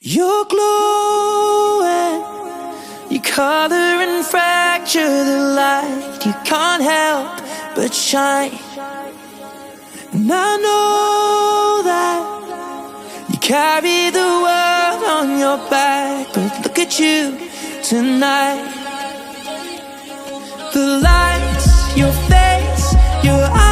You're glowing, you color and fracture the light. You can't help but shine. And I know that you carry the world on your back, but look at you tonight. The lights, your face, your eyes,